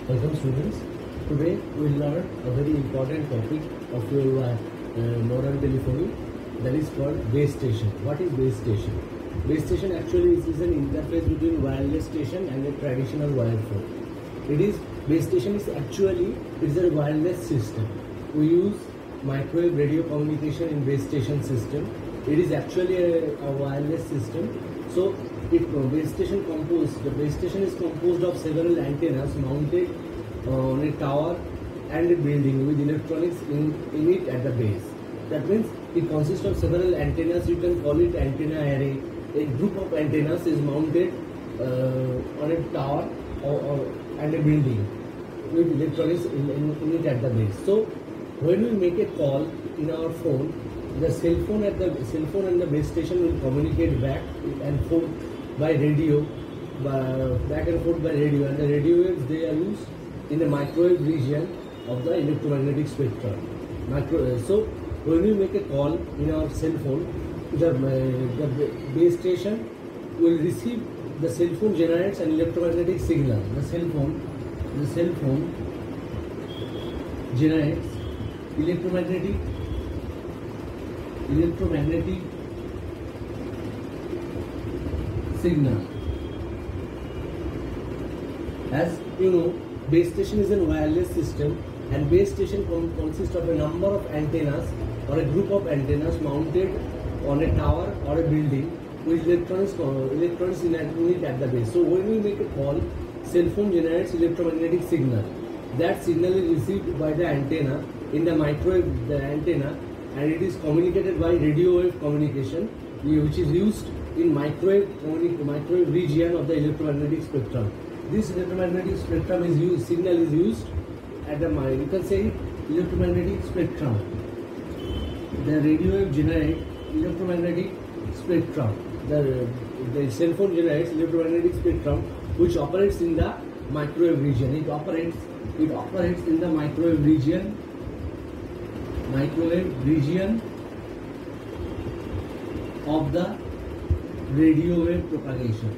Welcome students. Today we will learn a very important topic of your modern telephony, that is called base station. What is base station? Base station actually is an interface between wireless station and a traditional wire phone. Base station is actually a wireless system. We use microwave radio communication in base station system. It is actually a wireless system. So the base station is composed of several antennas mounted on a tower and a building with electronics in it at the base. That means it consists of several antennas. You can call it antenna array. A group of antennas is mounted on a tower and a building with electronics in it at the base. So when we make a call in our phone, the cell phone and the base station will communicate back and forth by radio, and the radio waves, they are used in the microwave region of the electromagnetic spectrum. So when we make a call in our cell phone, the base station will receive, the cell phone generates an electromagnetic signal. The cell phone generates electromagnetic signal. As you know, base station is a wireless system, and base station consists of a number of antennas or a group of antennas mounted on a tower or a building with electronics in it at the base. So when we make a call, cell phone generates electromagnetic signal. That signal is received by the antenna in the microwave antenna, and it is communicated by radio wave communication, which is used in microwave region of the electromagnetic spectrum. This electromagnetic spectrum is used, signal is used at the, you can say, electromagnetic spectrum. The radio wave generates electromagnetic spectrum. The cell phone generates electromagnetic spectrum, which operates in the microwave region. It operates in the microwave region of the radio wave propagation.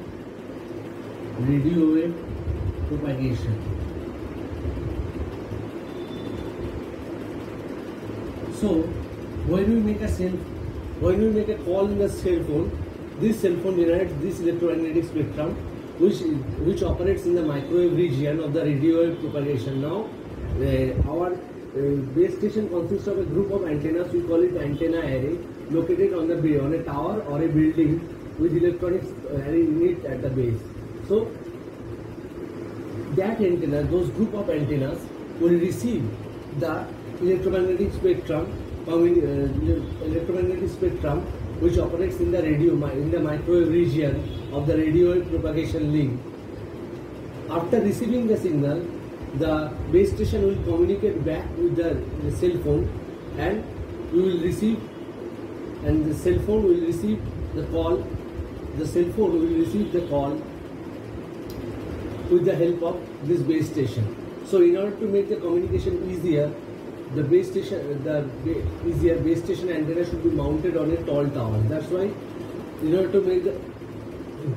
So when we make a call in the cell phone, this cell phone generates this electromagnetic spectrum, which operates in the microwave region of the radio wave propagation. Now our base station consists of a group of antennas. We call it antenna array, located on a tower or a building with electronics in it at the base. So that antenna, those group of antennas will receive the electromagnetic spectrum, which operates in the microwave region of the radio wave propagation link. After receiving the signal, the base station will communicate back with the cell phone, and the cell phone will receive the call. The cell phone will receive the call with the help of this base station. So in order to make the communication easier, the base station antenna should be mounted on a tall tower. That's why, in order to make the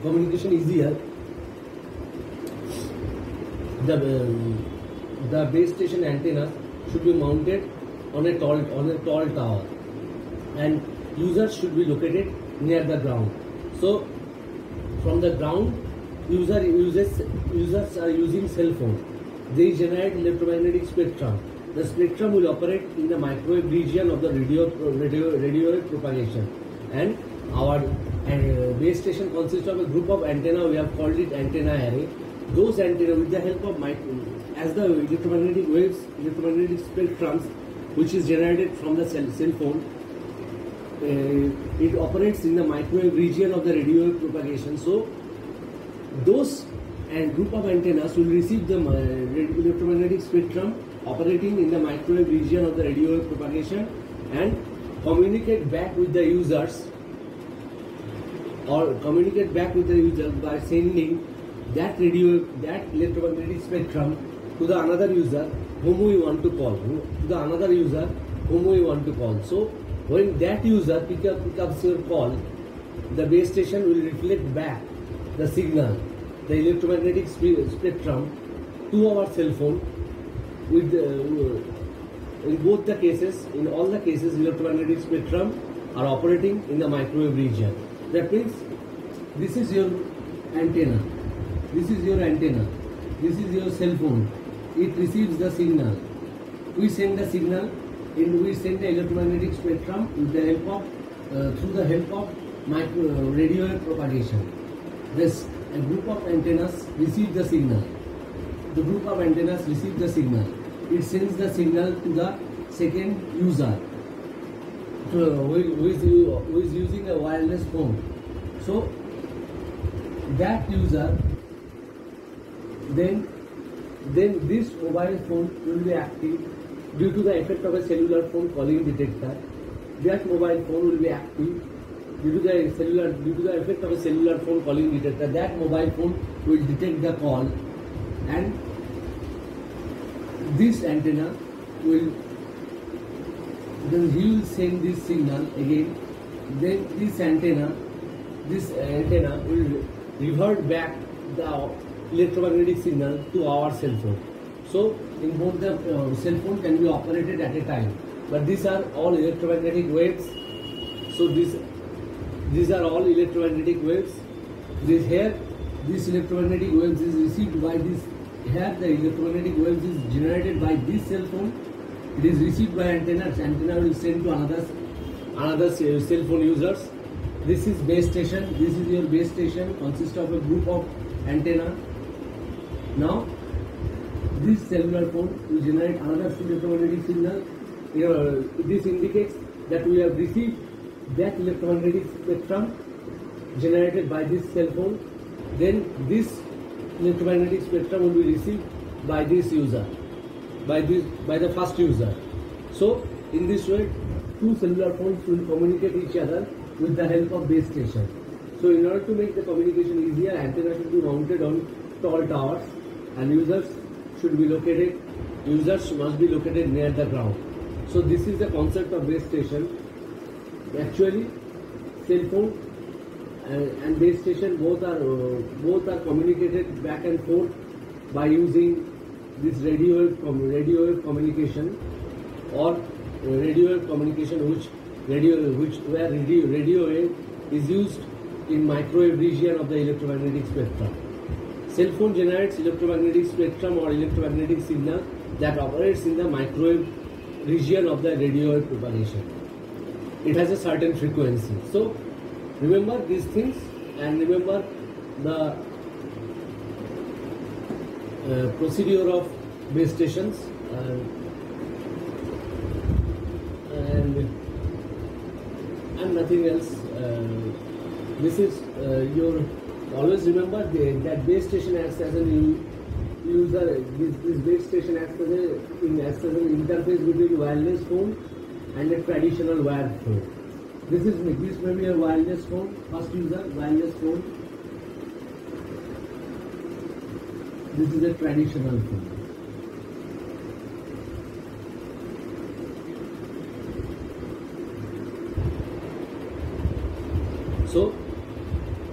communication easier, the base station antenna should be mounted on a tall tower, and users should be located near the ground. So from the ground, users are using cell phone. They generate electromagnetic spectrum. The spectrum will operate in the microwave region of the radio wave propagation, and our base station consists of a group of antenna. We have called it antenna array. Those antenna, with the help of as the electromagnetic spectrums, which is generated from the cell phone, it operates in the microwave region of the radio wave propagation. So those group of antennas will receive the electromagnetic spectrum operating in the microwave region of the radio wave propagation and communicate back with the users, by sending that electromagnetic spectrum to the another user whom we want to call. So when that user picks your call, the base station will reflect back the signal, the electromagnetic spectrum to our cell phone. With in both the cases, in all the cases, electromagnetic spectrum are operating in the microwave region. That means this is your antenna. This is your antenna. This is your cell phone. It receives the signal. We send the signal, and we send the electromagnetic spectrum with the help of through the help of radio wave propagation. This a group of antennas receive the signal. The group of antennas receive the signal. It sends the signal to the second user who is using a wireless phone. So that user, then this mobile phone will be active due to the effect of a cellular phone calling detector. That mobile phone will be active due to the effect of a cellular phone calling detector. That mobile phone will detect the call, and this antenna will, then he will send this signal again. Then this antenna will revert back the electromagnetic signal to our cell phone. So in both the cell phone can be operated at a time. But these are all electromagnetic waves. So these are all electromagnetic waves. This electromagnetic waves is received by this. Here the electromagnetic waves is generated by this cell phone. It is received by antenna. Antenna will send to another cell phone users. This is base station. This is your base station. Consists of a group of antenna. Now this cellular phone will generate another electromagnetic signal. This indicates that we have received that electromagnetic spectrum generated by this cell phone. Then this electromagnetic spectrum will be received by this user, by the first user. So in this way, two cellular phones will communicate each other with the help of base station. So in order to make the communication easier, antenna should be mounted on tall towers, and users must be located near the ground. So this is the concept of base station. Actually, cell phone and base station both are communicated back and forth by using this radio wave communication, or radio wave communication, where radio wave is used in microwave region of the electromagnetic spectrum. Cell phone generates electromagnetic spectrum or electromagnetic signal that operates in the microwave region of the radio wave propagation. It has a certain frequency. So remember these things, and remember the procedure of base stations, and nothing else. This is your, always remember that base station acts as an user. This base station acts as an interface between wireless phone and a traditional wired phone. This may be a wireless phone, first user, wireless phone. This is a traditional phone. So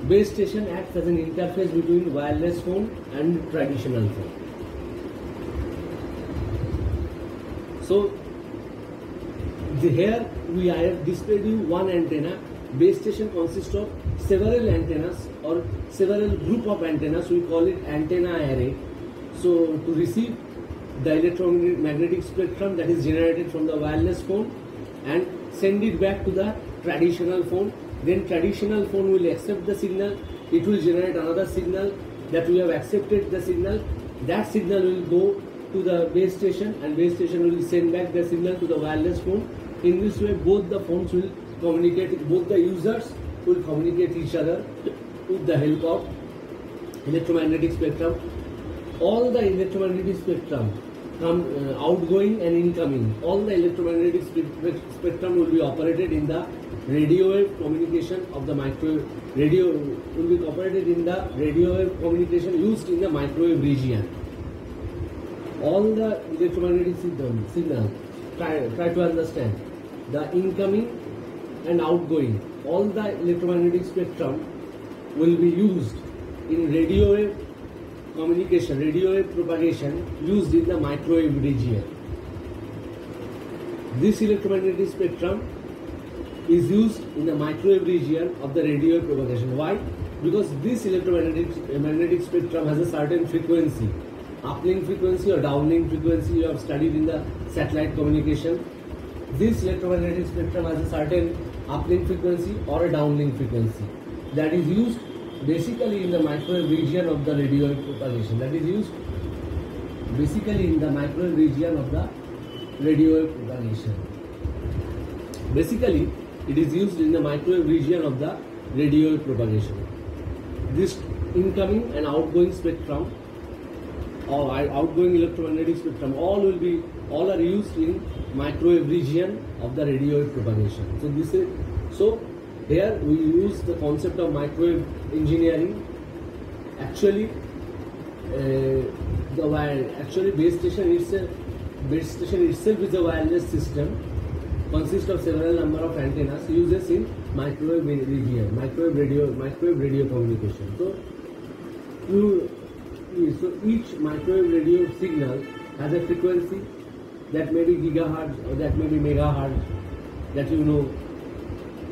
base station acts as an interface between wireless phone and traditional phone. So here we have displayed you one antenna. Base station consists of several antennas or several group of antennas. We call it antenna array. So to receive the electromagnetic spectrum that is generated from the wireless phone and send it back to the traditional phone. Then traditional phone will accept the signal. It will generate another signal that we have accepted the signal. That signal will go to the base station, and base station will send back the signal to the wireless phone. In this way, both the phones will communicate, both the users will communicate each other with the help of electromagnetic spectrum. All the electromagnetic spectrum outgoing and incoming, all the electromagnetic spectrum will be operated in the radio wave communication of the microwave. Radio will be operated in the radio wave communication used in the microwave region. All the electromagnetic signal, try to understand the incoming and outgoing. All the electromagnetic spectrum will be used in radio wave communication, radio wave propagation used in the microwave region. This electromagnetic spectrum is used in the microwave region of the radio wave propagation. Why? Because this magnetic spectrum has a certain frequency, uplink frequency or downlink frequency. You have studied in the satellite communication. This electromagnetic spectrum has a certain uplink frequency or a downlink frequency that is used basically in the microwave region of the radio wave propagation. That is used basically in the microwave region of the radio wave propagation. Basically, it is used in the microwave region of the radio wave propagation. This incoming and outgoing spectrum or outgoing electromagnetic spectrum all are used in microwave region of the radio wave propagation. So here we use the concept of microwave engineering. Actually, base station itself is a wireless system, consists of several number of antennas uses in microwave region, microwave radio communication. So each microwave radio signal has a frequency that may be gigahertz or that may be megahertz, that you know.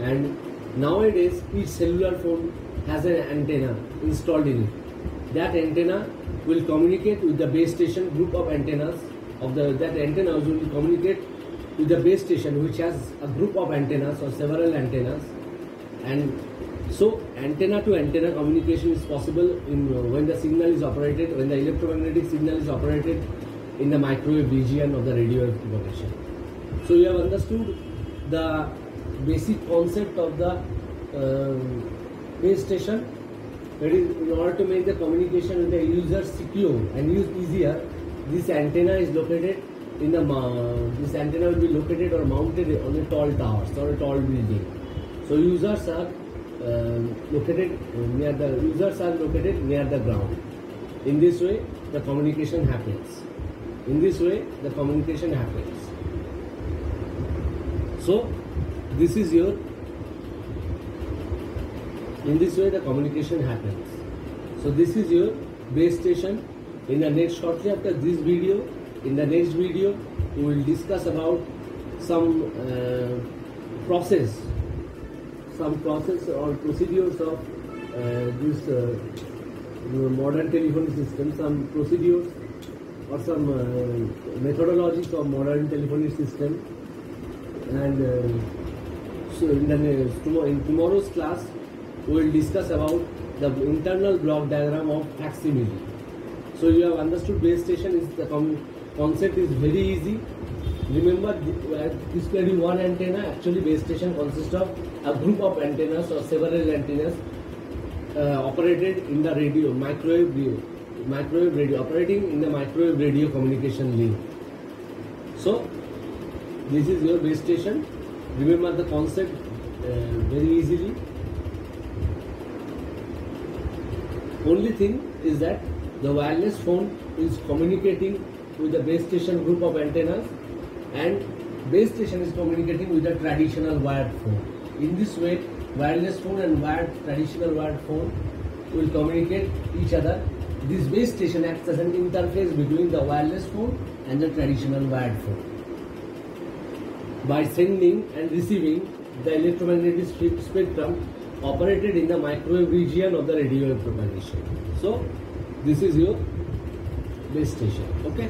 And nowadays each cellular phone has an antenna installed in it. That antenna will communicate with the base station group of antennas that antenna will communicate with the base station, which has a group of antennas or several antennas. And so antenna to antenna communication is possible when the signal is operated, when the electromagnetic signal is operated in the microwave region of the radio wave propagation. So you have understood the basic concept of the base station. That is, in order to make the communication with the user secure and easier, this antenna is located in the this antenna will be located or mounted on a tall tower or a tall building. So users are located near the ground. In this way, the communication happens. So this is your. In this way, the communication happens. So this is your base station. Shortly after this video, in the next video, we will discuss about some process or procedures of this modern telephony system, some procedures or some methodologies of modern telephony system. And so in tomorrow's class, we will discuss about the internal block diagram of facsimile. So you have understood base station is the concept is very easy. Remember, displaying one antenna. Actually, base station consists of a group of antennas or several antennas operated in the microwave radio, operating in the microwave radio communication link. So this is your base station. Remember the concept very easily. Only thing is that the wireless phone is communicating with the base station group of antennas, and base station is communicating with the traditional wired phone. In this way, wireless phone and traditional wired phone will communicate each other. This base station acts as an interface between the wireless phone and the traditional wired phone by sending and receiving the electromagnetic spectrum operated in the microwave region of the radio wave propagation. So this is your base station. Okay.